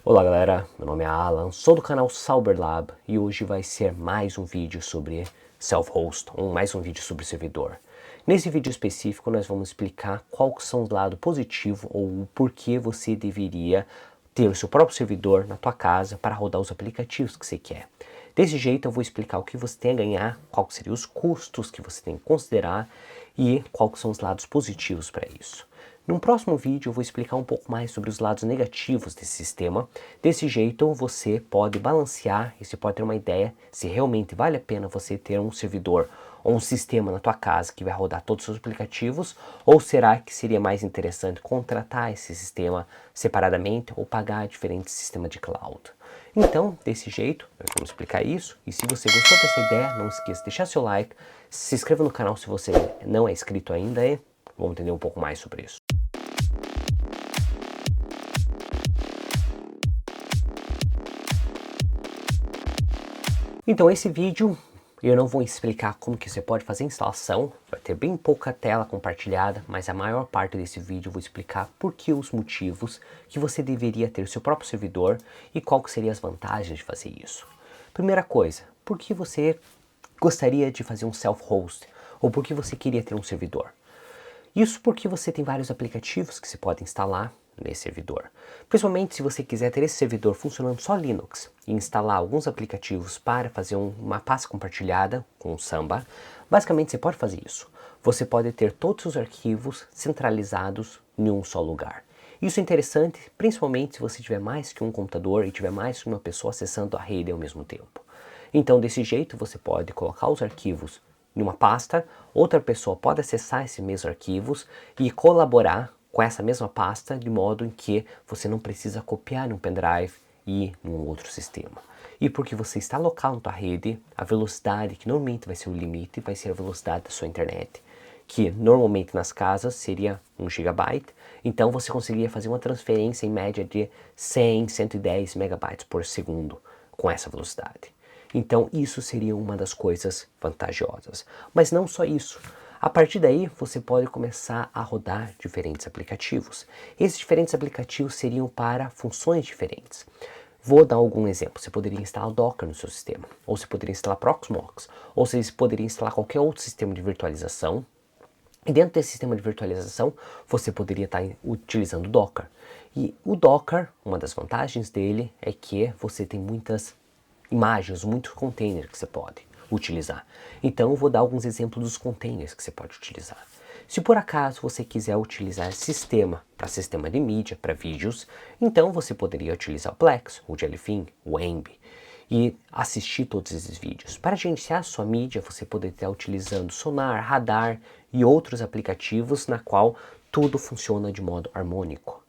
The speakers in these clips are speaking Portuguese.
Olá galera, meu nome é Alan, sou do canal Sauberlab e hoje vai ser mais um vídeo sobre self-host, mais um vídeo sobre servidor. Nesse vídeo específico nós vamos explicar quais são os lados positivos ou o porquê você deveria ter o seu próprio servidor na tua casa para rodar os aplicativos que você quer. Desse jeito eu vou explicar o que você tem a ganhar, quais seriam os custos que você tem que considerar e quais são os lados positivos para isso. Num próximo vídeo eu vou explicar um pouco mais sobre os lados negativos desse sistema. Desse jeito você pode balancear e você pode ter uma ideia se realmente vale a pena você ter um servidor ou um sistema na tua casa que vai rodar todos os seus aplicativos, ou será que seria mais interessante contratar esse sistema separadamente ou pagar diferentes sistemas de cloud. Então, desse jeito, nós vamos explicar isso. E se você gostou dessa ideia, não esqueça de deixar seu like, se inscreva no canal se você não é inscrito ainda e vamos entender um pouco mais sobre isso. Então esse vídeo eu não vou explicar como que você pode fazer a instalação, vai ter bem pouca tela compartilhada, mas a maior parte desse vídeo eu vou explicar por que os motivos que você deveria ter o seu próprio servidor e qual que seriam as vantagens de fazer isso. Primeira coisa, por que você gostaria de fazer um self-host ou por que você queria ter um servidor? Isso porque você tem vários aplicativos que você pode instalar nesse servidor. Principalmente se você quiser ter esse servidor funcionando só Linux e instalar alguns aplicativos para fazer uma pasta compartilhada com o Samba, basicamente você pode fazer isso. Você pode ter todos os arquivos centralizados em um só lugar. Isso é interessante, principalmente se você tiver mais que um computador e tiver mais que uma pessoa acessando a rede ao mesmo tempo. Então, desse jeito, você pode colocar os arquivos em uma pasta, outra pessoa pode acessar esses mesmos arquivos e colaborar com essa mesma pasta, de modo em que você não precisa copiar em um pendrive e em um outro sistema. E porque você está local na tua rede, a velocidade que normalmente vai ser o limite vai ser a velocidade da sua internet, que normalmente nas casas seria 1 GB, então você conseguiria fazer uma transferência em média de 100, 110 megabytes por segundo com essa velocidade. Então isso seria uma das coisas vantajosas. Mas não só isso. A partir daí você pode começar a rodar diferentes aplicativos. Esses diferentes aplicativos seriam para funções diferentes. Vou dar algum exemplo. Você poderia instalar o Docker no seu sistema, ou você poderia instalar Proxmox, ou você poderia instalar qualquer outro sistema de virtualização. E dentro desse sistema de virtualização, você poderia estar utilizando o Docker. E o Docker, uma das vantagens dele é que você tem muitas imagens, muitos containers que você pode utilizar. Então eu vou dar alguns exemplos dos containers que você pode utilizar. Se por acaso você quiser utilizar sistema para sistema de mídia, para vídeos, então você poderia utilizar o Plex, o Jellyfin, o Emb e assistir todos esses vídeos. Para gerenciar sua mídia, você poderia estar utilizando Sonar, Radar e outros aplicativos na qual tudo funciona de modo harmônico.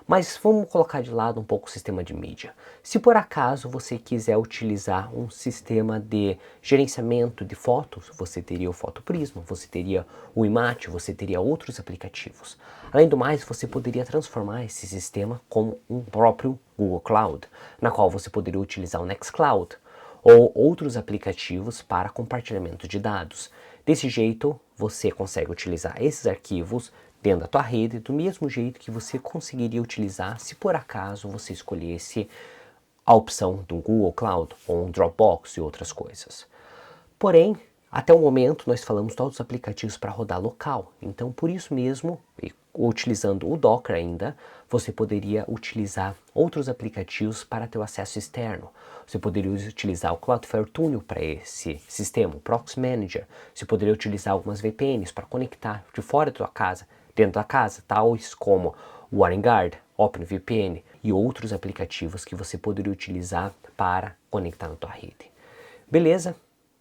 Mas vamos colocar de lado um pouco o sistema de mídia. Se por acaso você quiser utilizar um sistema de gerenciamento de fotos, você teria o Photoprisma, você teria o Imagen, você teria outros aplicativos. Além do mais, você poderia transformar esse sistema como um próprio Google Cloud, na qual você poderia utilizar o Nextcloud ou outros aplicativos para compartilhamento de dados. Desse jeito, você consegue utilizar esses arquivos dentro da tua rede do mesmo jeito que você conseguiria utilizar se por acaso você escolhesse a opção do Google Cloud ou um Dropbox e outras coisas. Porém, até o momento nós falamos todos os aplicativos para rodar local, então por isso mesmo, utilizando o Docker ainda, você poderia utilizar outros aplicativos para ter o acesso externo. Você poderia utilizar o Cloudflare Tunnel para esse sistema, o Proxy Manager. Você poderia utilizar algumas VPNs para conectar de fora da tua casa, dentro da casa, tais como o WarrenGuard, OpenVPN e outros aplicativos que você poderia utilizar para conectar na tua rede. Beleza?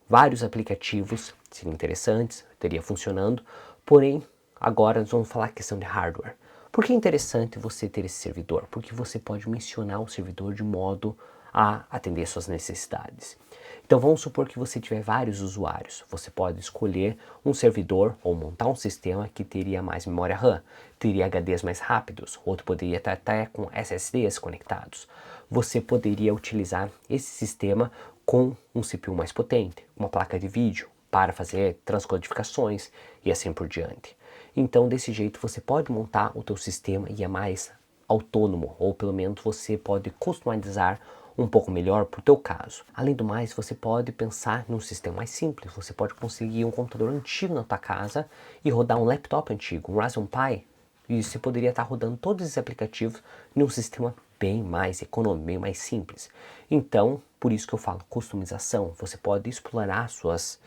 Vários aplicativos seriam interessantes, teria funcionando, porém agora nós vamos falar a questão de hardware. Por que é interessante você ter esse servidor? Porque você pode mencionar o servidor de modo a atender suas necessidades. Então vamos supor que você tiver vários usuários. Você pode escolher um servidor ou montar um sistema que teria mais memória RAM, teria HDs mais rápidos, outro poderia estar até com SSDs conectados. Você poderia utilizar esse sistema com um CPU mais potente, uma placa de vídeo para fazer transcodificações e assim por diante. Então desse jeito você pode montar o teu sistema e é mais autônomo, ou pelo menos você pode customizar um pouco melhor para o teu caso. Além do mais, você pode pensar num sistema mais simples. Você pode conseguir um computador antigo na tua casa e rodar um laptop antigo, um Raspberry Pi, e você poderia estar rodando todos esses aplicativos num sistema bem mais econômico, bem mais simples. Então, por isso que eu falo customização. Você pode explorar suas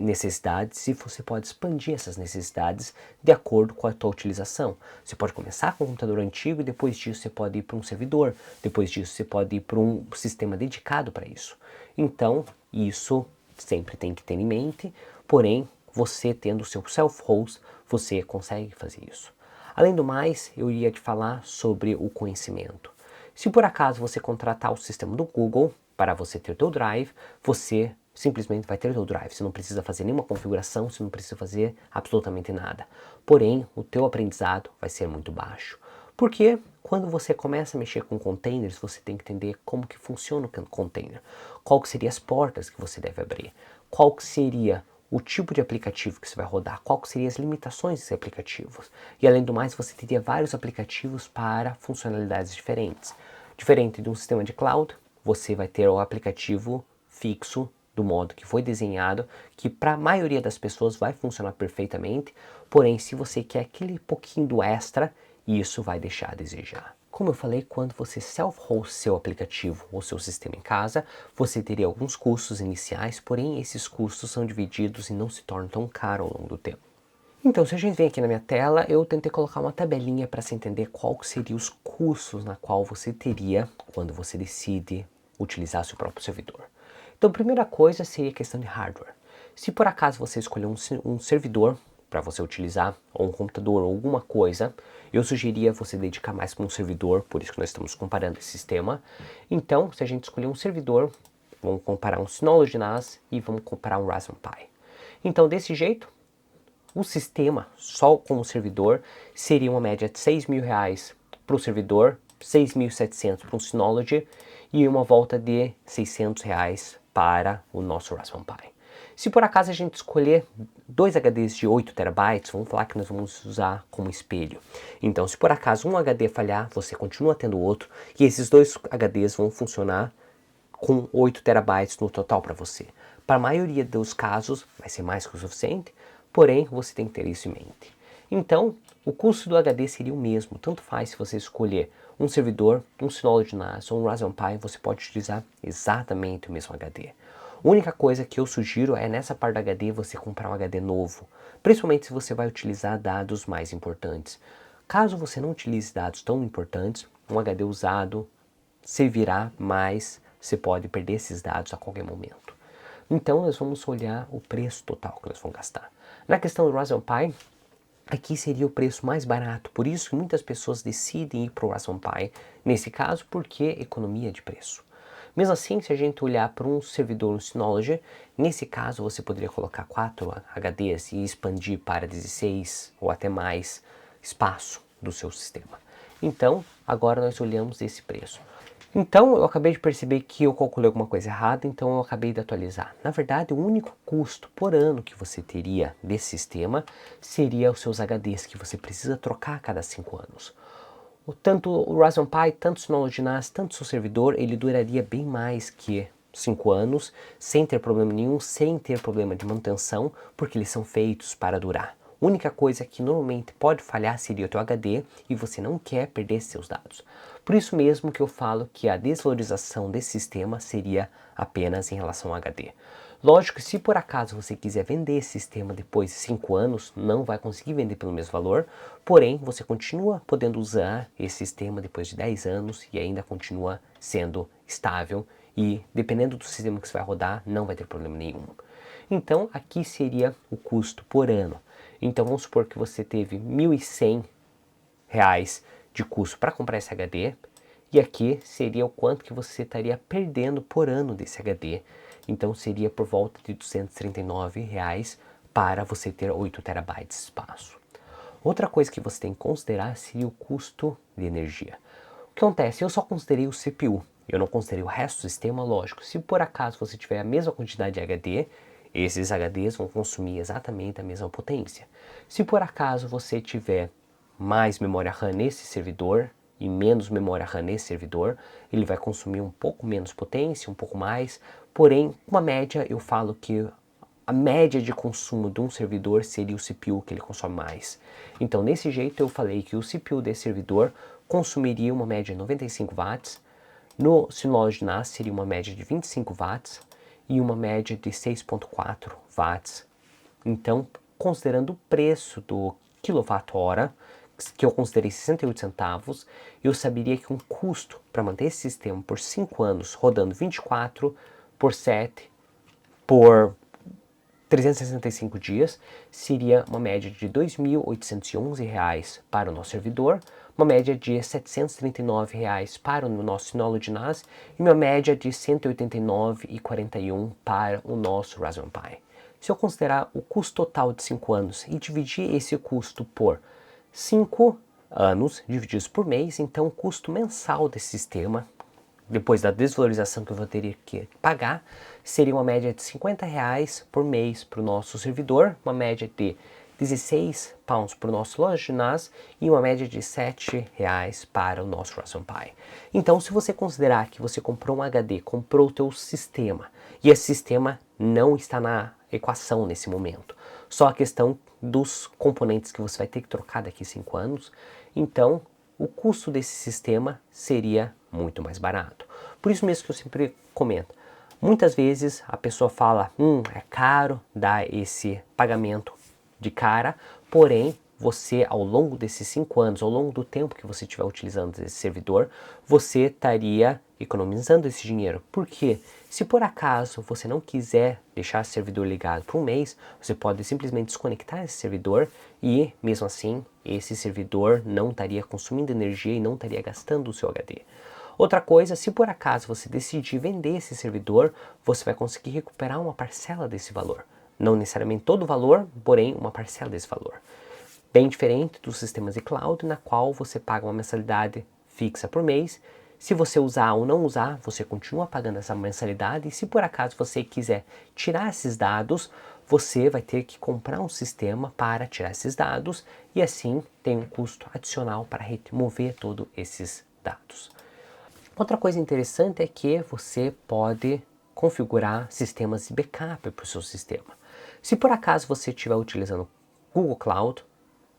necessidades e você pode expandir essas necessidades de acordo com a tua utilização. Você pode começar com um computador antigo e depois disso você pode ir para um servidor, depois disso você pode ir para um sistema dedicado para isso. Então, isso sempre tem que ter em mente, porém, você tendo o seu self-host, você consegue fazer isso. Além do mais, eu iria te falar sobre o conhecimento. Se por acaso você contratar o sistema do Google para você ter teu Drive, você simplesmente vai ter teu Drive. Você não precisa fazer nenhuma configuração, você não precisa fazer absolutamente nada. Porém, o teu aprendizado vai ser muito baixo. Porque quando você começa a mexer com containers, você tem que entender como que funciona o container. Qual que seriam as portas que você deve abrir. Qual que seria o tipo de aplicativo que você vai rodar, qual que seriam as limitações desses aplicativos. E além do mais, você teria vários aplicativos para funcionalidades diferentes. Diferente de um sistema de cloud, você vai ter o aplicativo fixo do modo que foi desenhado, que para a maioria das pessoas vai funcionar perfeitamente, porém se você quer aquele pouquinho do extra, isso vai deixar a desejar. Como eu falei, quando você self-host seu aplicativo ou seu sistema em casa, você teria alguns custos iniciais, porém esses custos são divididos e não se tornam tão caros ao longo do tempo. Então, se a gente vem aqui na minha tela, eu tentei colocar uma tabelinha para se entender qual seriam os custos na qual você teria quando você decide utilizar seu próprio servidor. Então, a primeira coisa seria a questão de hardware. Se por acaso você escolher um servidor para você utilizar, ou um computador, ou alguma coisa, eu sugeria você dedicar mais para um servidor, por isso que nós estamos comparando esse sistema. Então, se a gente escolher um servidor, vamos comparar um Synology NAS e vamos comparar um Raspberry Pi. Então, desse jeito, o sistema, só com o servidor, seria uma média de R$6.000 para o servidor, 6.700 para o Synology e uma volta de R$600 para o nosso Raspberry Pi. Se por acaso a gente escolher dois HDs de 8 TB, vamos falar que nós vamos usar como espelho. Então, se por acaso um HD falhar, você continua tendo outro, e esses dois HDs vão funcionar com 8 TB no total para você. Para a maioria dos casos, vai ser mais que o suficiente, porém, você tem que ter isso em mente. Então, o custo do HD seria o mesmo, tanto faz se você escolher um servidor, um Synology NAS ou um Raspberry Pi, você pode utilizar exatamente o mesmo HD. A única coisa que eu sugiro é nessa parte do HD você comprar um HD novo, principalmente se você vai utilizar dados mais importantes. Caso você não utilize dados tão importantes, um HD usado servirá, mas você pode perder esses dados a qualquer momento. Então nós vamos olhar o preço total que nós vamos gastar. Na questão do Raspberry Pi, aqui seria o preço mais barato, por isso que muitas pessoas decidem ir para o Raspberry Pi, nesse caso porque economia de preço. Mesmo assim, se a gente olhar para um servidor no Synology, nesse caso você poderia colocar 4 HDs e expandir para 16 ou até mais espaço do seu sistema. Então, agora nós olhamos esse preço. Então, eu acabei de perceber que eu calculei alguma coisa errada, então eu acabei de atualizar. Na verdade, o único custo por ano que você teria desse sistema seria os seus HDs, que você precisa trocar a cada 5 anos. Tanto o Raspberry Pi, tanto o Synology NAS, tanto o seu servidor, ele duraria bem mais que 5 anos, sem ter problema nenhum, sem ter problema de manutenção, porque eles são feitos para durar. A única coisa que normalmente pode falhar seria o teu HD e você não quer perder seus dados. Por isso mesmo que eu falo que a desvalorização desse sistema seria apenas em relação ao HD. Lógico que se por acaso você quiser vender esse sistema depois de 5 anos, não vai conseguir vender pelo mesmo valor, porém você continua podendo usar esse sistema depois de 10 anos e ainda continua sendo estável e dependendo do sistema que você vai rodar, não vai ter problema nenhum. Então aqui seria o custo por ano. Então vamos supor que você teve R$1.100 de custo para comprar esse HD, e aqui seria o quanto que você estaria perdendo por ano desse HD. Então seria por volta de R$239 para você ter 8 TB de espaço. Outra coisa que você tem que considerar seria o custo de energia. O que acontece? Eu só considerei o CPU, eu não considerei o resto do sistema, lógico. Se por acaso você tiver a mesma quantidade de HD, esses HDs vão consumir exatamente a mesma potência. Se por acaso você tiver mais memória RAM nesse servidor, e menos memória RAM nesse servidor, ele vai consumir um pouco menos potência, um pouco mais, porém, uma média, eu falo que a média de consumo de um servidor seria o CPU que ele consome mais. Então, desse jeito, eu falei que o CPU desse servidor consumiria uma média de 95 watts, no Synology NAS seria uma média de 25 watts e uma média de 6.4 watts. Então, considerando o preço do quilowatt-hora, que eu considerei 68 centavos, eu saberia que um custo para manter esse sistema por 5 anos, rodando 24 por 7 por 365 dias, seria uma média de R$ 2.811 para o nosso servidor, uma média de R$ 739 para o nosso Synology NAS e uma média de R$ 189,41 para o nosso Raspberry Pi. Se eu considerar o custo total de 5 anos e dividir esse custo por 5 anos divididos por mês, então o custo mensal desse sistema, depois da desvalorização que eu vou ter que pagar, seria uma média de R$50 por mês para o nosso servidor, uma média de 16 pounds para o nosso loja NAS e uma média de R$7 para o nosso Raspberry Pi. Então, se você considerar que você comprou um HD, comprou o teu sistema, e esse sistema não está na equação nesse momento, só a questão dos componentes que você vai ter que trocar daqui a 5 anos, então o custo desse sistema seria muito mais barato. Por isso mesmo que eu sempre comento, muitas vezes a pessoa fala, é caro dar esse pagamento de cara, porém você ao longo desses 5 anos, ao longo do tempo que você estiver utilizando esse servidor, você estaria economizando esse dinheiro. Porque se por acaso você não quiser deixar esse servidor ligado por um mês, você pode simplesmente desconectar esse servidor e mesmo assim esse servidor não estaria consumindo energia e não estaria gastando o seu HD. Outra coisa, se por acaso você decidir vender esse servidor, você vai conseguir recuperar uma parcela desse valor. Não necessariamente todo o valor, porém uma parcela desse valor. Bem diferente dos sistemas de cloud, na qual você paga uma mensalidade fixa por mês. Se você usar ou não usar, você continua pagando essa mensalidade. E se por acaso você quiser tirar esses dados, você vai ter que comprar um sistema para tirar esses dados. E assim tem um custo adicional para remover todos esses dados. Outra coisa interessante é que você pode configurar sistemas de backup para o seu sistema. Se por acaso você estiver utilizando Google Cloud,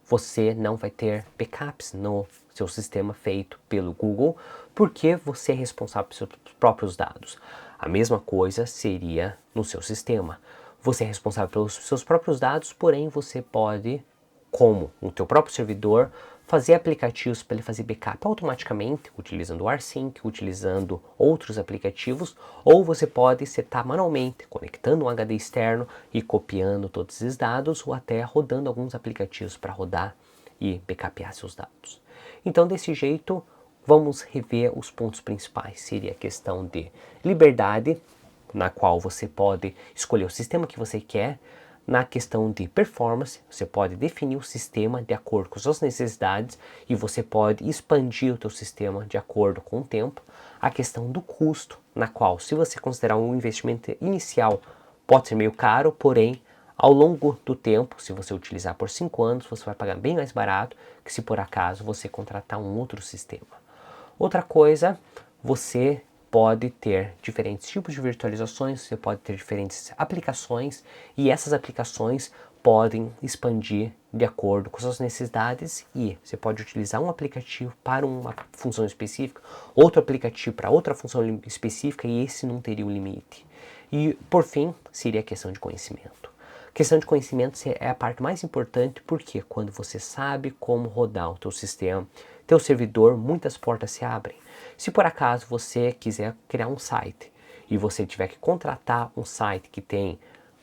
você não vai ter backups no seu sistema feito pelo Google, porque você é responsável pelos seus próprios dados. A mesma coisa seria no seu sistema. Você é responsável pelos seus próprios dados, porém você pode, como o teu próprio servidor, fazer aplicativos para ele fazer backup automaticamente, utilizando o AirSync, utilizando outros aplicativos, ou você pode setar manualmente, conectando um HD externo e copiando todos esses dados, ou até rodando alguns aplicativos para rodar e backupear seus dados. Então, desse jeito, vamos rever os pontos principais. Seria a questão de liberdade, na qual você pode escolher o sistema que você quer. Na questão de performance, você pode definir o sistema de acordo com as suas necessidades e você pode expandir o teu sistema de acordo com o tempo. A questão do custo, na qual, se você considerar um investimento inicial, pode ser meio caro, porém, ao longo do tempo, se você utilizar por 5 anos, você vai pagar bem mais barato que se por acaso você contratar um outro sistema. Outra coisa, você pode ter diferentes tipos de virtualizações, você pode ter diferentes aplicações e essas aplicações podem expandir de acordo com suas necessidades e você pode utilizar um aplicativo para uma função específica, outro aplicativo para outra função específica e esse não teria um limite. E por fim, seria a questão de conhecimento. A questão de conhecimento é a parte mais importante porque quando você sabe como rodar o teu sistema, teu servidor, muitas portas se abrem. Se por acaso você quiser criar um site e você tiver que contratar um site que tem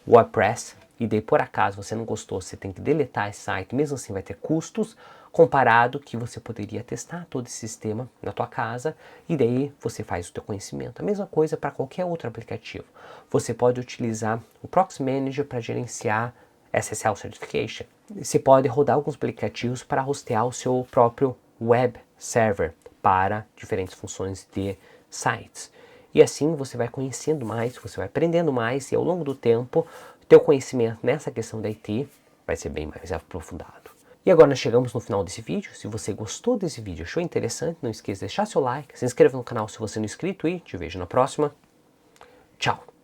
WordPress e daí por acaso você não gostou, você tem que deletar esse site, mesmo assim vai ter custos, comparado que você poderia testar todo esse sistema na tua casa e daí você faz o teu conhecimento. A mesma coisa para qualquer outro aplicativo. Você pode utilizar o Proxy Manager para gerenciar SSL Certification. Você pode rodar alguns aplicativos para hostear o seu próprio web server para diferentes funções de sites. E assim você vai conhecendo mais, você vai aprendendo mais e ao longo do tempo, teu conhecimento nessa questão da IT vai ser bem mais aprofundado. E agora nós chegamos no final desse vídeo. Se você gostou desse vídeo, achou interessante, não esqueça de deixar seu like, se inscreva no canal se você não é inscrito e te vejo na próxima. Tchau!